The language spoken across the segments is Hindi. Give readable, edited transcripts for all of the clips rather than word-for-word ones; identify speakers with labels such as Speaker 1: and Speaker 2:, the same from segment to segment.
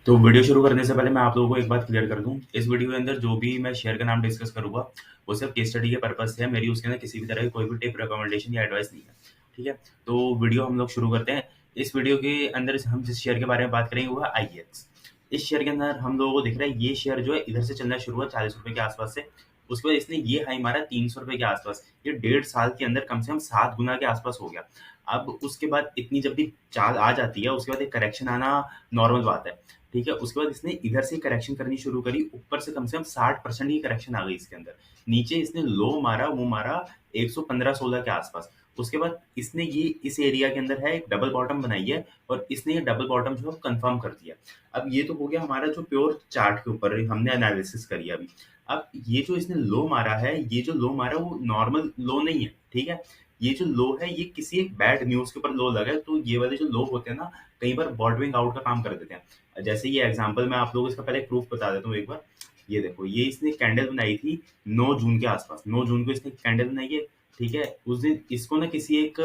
Speaker 1: तो वीडियो शुरू करने से पहले मैं आप लोगों को एक बात क्लियर कर दूं। इस वीडियो के अंदर जो भी मैं शेयर का नाम डिस्कस करूंगा वो सिर्फ केस स्टडी के पर्पज से है। मेरी उसके अंदर किसी भी तरह की कोई भी टिप रिकमेंडेशन या एडवाइस नहीं है। ठीक है, तो वीडियो हम लोग शुरू करते हैं। इस वीडियो के अंदर हम जिस शेयर के बारे में बात करेंगे वो है IEX। इस शेयर के अंदर हम लोगों को दिख रहा है ये शेयर जो है इधर से चलना शुरू हुआ 40 रुपए के आसपास से। उसके बाद इसने ये हाई मारा 300 रुपए के आसपास। ये 1.5 साल के अंदर कम से कम 7 गुना के आसपास हो गया। अब उसके बाद इतनी जब भी चाल आ जाती है उसके बाद एक करेक्शन आना नॉर्मल बात है। ठीक है, उसके बाद इसने इधर से करेक्शन करनी शुरू करी, ऊपर से कम 60% की करेक्शन आ गई इसके अंदर। नीचे इसने लो मारा, वो मारा 115-16 के आसपास। उसके बाद इसने ये इस एरिया के अंदर है एक डबल बॉटम बनाई है और इसने ये डबल बॉटम जो है कंफर्म कर दिया। अब ये तो हो गया हमारा जो प्योर चार्ट के ऊपर हमने एनालिसिस करी अभी। अब ये जो इसने लो मारा है, ये जो लो मारा वो नॉर्मल लो नहीं है। ठीक है, ये जो लो है ये किसी एक बैड न्यूज के ऊपर लो लगा है। तो ये वाले जो लो होते हैं ना, कई बार बॉटमिंग आउट का काम कर देते हैं। जैसे ये एग्जांपल मैं आप लोगों को इसका पहले प्रूफ बता देता हूँ एक बार। ये देखो, ये इसने कैंडल बनाई थी 9 जून के आसपास। 9 जून को इसने कैंडल बनाई है। ठीक है, उस दिन इसको ना किसी एक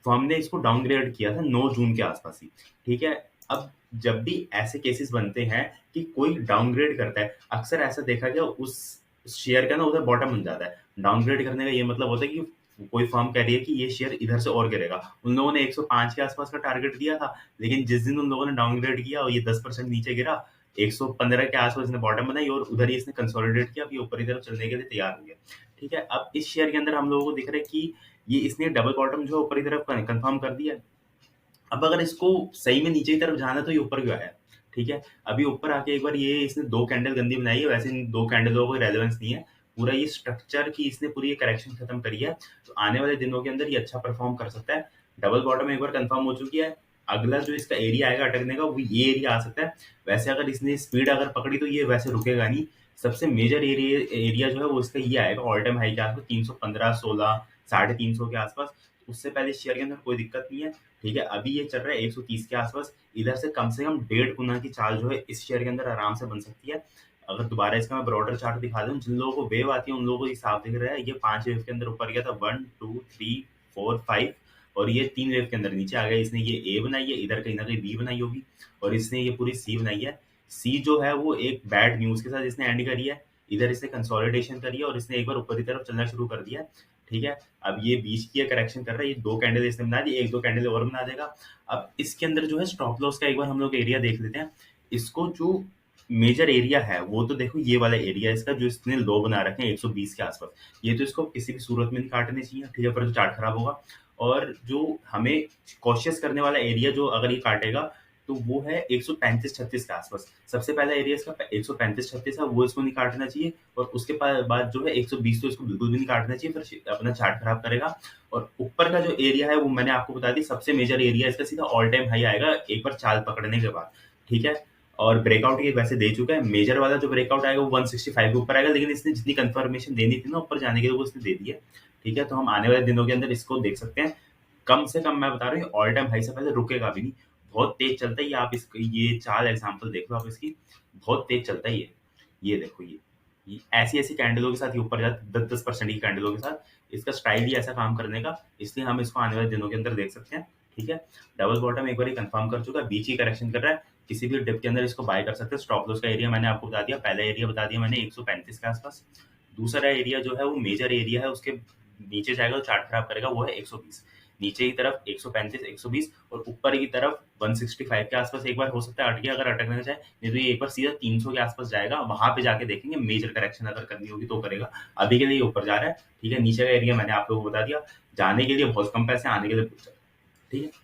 Speaker 1: फर्म ने इसको डाउनग्रेड किया था 9 जून के आसपास ही। ठीक है, अब जब भी ऐसे केसेस बनते हैं कि कोई डाउनग्रेड करता है, अक्सर ऐसा देखा गया उस शेयर का ना उधर बॉटम बन जाता है। डाउनग्रेड करने का ये मतलब होता है कि कोई फर्म कह रही है कि ये शेयर इधर से और गिरेगा। उन लोगों ने 105 के आसपास का टारगेट दिया था, लेकिन जिस दिन उन लोगों ने डाउनग्रेड किया और ये 10% नीचे गिरा, 115 के आसपास इसने बॉटम बनाई और उधर ही इसने कंसोलिडेट किया। अभी ऊपर की तरफ चलने के लिए तैयार हो गया। ठीक है, अब इस शेयर के अंदर हम लोगों को दिख रहा है कि ये इसने डबल बॉटम जो है ऊपर की तरफ कंफर्म कर दिया। अब अगर इसको सही में नीचे की तरफ जाना है तो ये ऊपर क्यों आया? ठीक है, अभी ऊपर आके एक बार ये इसने 2 कैंडल गंदी बनाई है। वैसे इन 2 कैंडलों को रेलेवेंस नहीं है। पूरा ये स्ट्रक्चर की इसने पूरी ये करेक्शन खत्म करी है। तो आने वाले दिनों के अंदर ये अच्छा परफॉर्म कर सकता है। डबल बॉटम एक बार कंफर्म हो चुकी है। अगला जो इसका एरिया आएगा अटकने का वो ये एरिया आ सकता है। वैसे अगर इसने स्पीड अगर पकड़ी तो ये वैसे रुकेगा नहीं। सबसे मेजर एरिया एरिया जो है वो इसका ये आएगा ऑल टाइम हाई के आसपास 315-16, 350 के आसपास। उससे पहले शेयर के अंदर कोई दिक्कत नहीं है। ठीक है, अभी ये चल रहा है 130 के आसपास। इधर से कम 1.5 गुना की चाल जो है इस शेयर के अंदर आराम से बन सकती है। अगर दोबारा इसका मैं ब्रॉडर चार्ट दिखा दूं, जिन लोगों को वेव आती है उन लोगों को ये साफ दिख रहा है। ये 5 वेव के अंदर ऊपर गया था, 1 2 3 4 5, और ये 3 वेव के अंदर नीचे आ गया। इसने ये ए बनाई है, इधर कहीं ना कहीं बी बनाई होगी, और इसने ये पूरी सी बनाई है। सी जो है वो एक बैड न्यूज के साथ इसने एंड करी है। इधर इसने कंसोलिडेशन करी है और इसने एक बार ऊपर की तरफ चलना शुरू कर दिया है। ठीक है, अब ये बीच की करेक्शन कर रहा है। ये 2 कैंडल इसने बना दी, 1-2 कैंडल और बना देगा। अब इसके अंदर जो है स्टॉप लॉस का एक बार हम लोग एरिया देख लेते हैं। इसको जो मेजर एरिया है वो तो देखो ये वाला एरिया इसका जो इसने लो बना रखे हैं 120 के आसपास। ये तो इसको किसी भी सूरत में नहीं काटने चाहिए। ठीक है, पर जो चार्ट खराब होगा। और जो हमें कॉशियस करने वाला एरिया जो अगर ये काटेगा तो वो है 135-36 के आसपास। सबसे पहला एरिया इसका 135-36 है, वो इसको नहीं काटना चाहिए। और उसके बाद जो है 120 तो इसको बिल्कुल भी नहीं काटना चाहिए, फिर अपना चार्ट खराब करेगा। और ऊपर का जो एरिया है वो मैंने आपको बता दी, सबसे मेजर एरिया इसका सीधा ऑल टाइम हाई आएगा एक बार चाल पकड़ने के बाद। ठीक है, और ब्रेकआउट ये वैसे दे चुका है। मेजर वाला जो ब्रेकआउट आएगा वो 165 के ऊपर आएगा, लेकिन इसने जितनी कंफर्मेशन देनी थी ना ऊपर जाने के लिए वो इसने दे दी है। ठीक है, तो हम आने वाले दिनों के अंदर इसको देख सकते हैं। कम से कम मैं बता रहा हूँ ऑल टाइम हाई से पहले रुकेगा भी नहीं। बहुत तेज चलता है ये। आप इसको ये चार एग्जांपल देख लो आप इसकी, बहुत तेज चलता है ये देखो ये ऐसी ऐसी कैंडलों के साथ ये ऊपर जाता है 10-10% की कैंडलों के साथ। इसका स्टाइल ही ऐसा काम करने का, इसलिए हम इसको आने वाले दिनों के अंदर देख सकते हैं। ठीक है, डबल बॉटम एक बार कंफर्म कर चुका है, बीच ही करेक्शन कर रहा है। किसी भी डिप के अंदर इसको बाय कर सकते हैं। स्टॉप लॉस का एरिया मैंने आपको बता दिया, पहला एरिया बता दिया मैंने 135 के आसपास। दूसरा एरिया जो है वो मेजर एरिया है, उसके नीचे जाएगा तो चार्ट खराब करेगा, वो है 120। नीचे की तरफ 135 120 और ऊपर की तरफ 165 के आसपास एक बार हो सकता है अट गया, अगर अटकना चाहे। नहीं तो ये एक बार सीधा 300 के आसपास जाएगा, वहां पे जाके देखेंगे मेजर करेक्शन अगर करनी होगी तो करेगा। अभी के लिए ये ऊपर जा रहा है। ठीक है, नीचे का एरिया मैंने आप लोगों को बता दिया। जाने के लिए बहुत कम पैसे, आने के लिए बहुत ज्यादा। ठीक है।